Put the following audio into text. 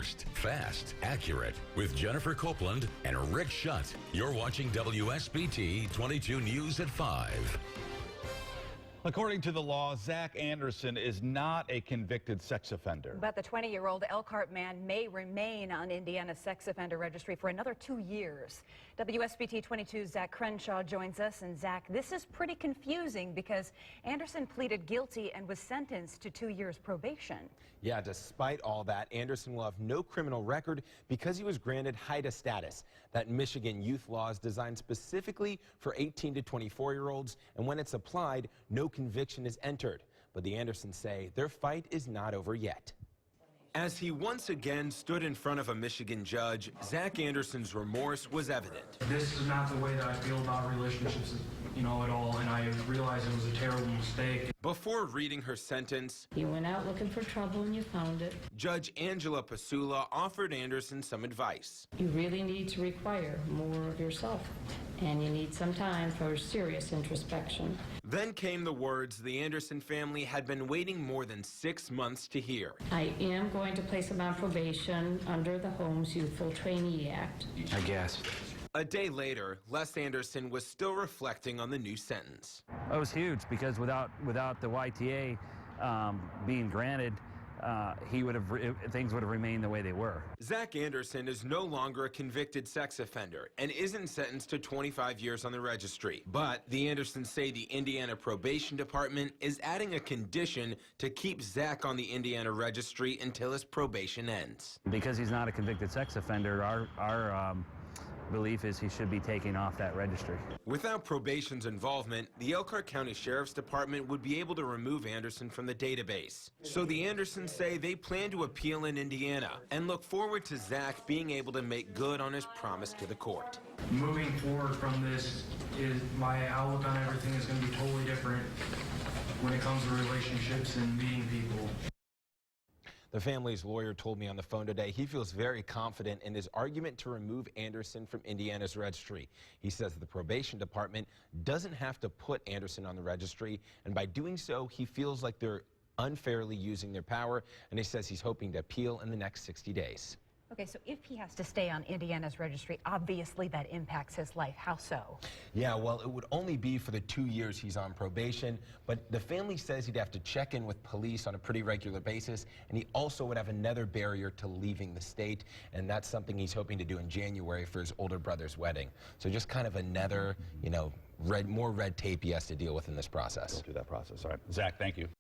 first, fast, accurate. With Jennifer Copeland and Rick Schutt. You're watching WSBT 22 News at 5. According to the law, Zach Anderson is not a convicted sex offender. But the 20-year-old Elkhart man may remain on Indiana's sex offender registry for another 2 years. WSBT 22's Zach Crenshaw joins us. And Zach, this is pretty confusing because Anderson pleaded guilty and was sentenced to 2 years probation. Yeah, despite all that, Anderson will have no criminal record because he was granted HIDA status. That Michigan youth law is designed specifically for 18 to 24-year-olds, and when it's applied, no conviction is entered. But the Andersons say their fight is not over yet. As he once again stood in front of a Michigan judge, Zach Anderson's remorse was evident. This is not the way that I feel about relationships, at all, and I realized it was a terrible mistake. Before reading her sentence, you went out looking for trouble and you found it. Judge Angela Pasula offered Anderson some advice. You really need to require more of yourself, and you need some time for serious introspection. Then came the words the Anderson family had been waiting more than 6 months to hear. I am going to place him on probation under the Home's Youthful Trainee Act. I gasped. A day later, Les Anderson was still reflecting on the new sentence. It was huge because without the YTA being granted, things would have remained the way they were. Zach Anderson is no longer a convicted sex offender and isn't sentenced to 25 years on the registry. But the Andersons say the Indiana Probation Department is adding a condition to keep Zach on the Indiana registry until his probation ends. Because he's not a convicted sex offender, our belief is he should be taken off that registry. Without probation's involvement, the Elkhart County Sheriff's Department would be able to remove Anderson from the database. So the Andersons say they plan to appeal in Indiana and look forward to Zach being able to make good on his promise to the court. Moving forward from this, my outlook on everything is going to be totally different when it comes to relationships and meeting people. The family's lawyer told me on the phone today he feels very confident in his argument to remove Anderson from Indiana's registry. He says the probation department doesn't have to put Anderson on the registry, and by doing so, he feels like they're unfairly using their power, and he says he's hoping to appeal in the next 60 days. Okay, so if he has to stay on Indiana's registry, obviously that impacts his life. How so? Yeah, well, it would only be for the 2 years he's on probation, but the family says he'd have to check in with police on a pretty regular basis, and he also would have another barrier to leaving the state, and that's something he's hoping to do in January for his older brother's wedding. So just kind of another, more red tape he has to deal with in this process. Go through that process. All right, Zach, thank you.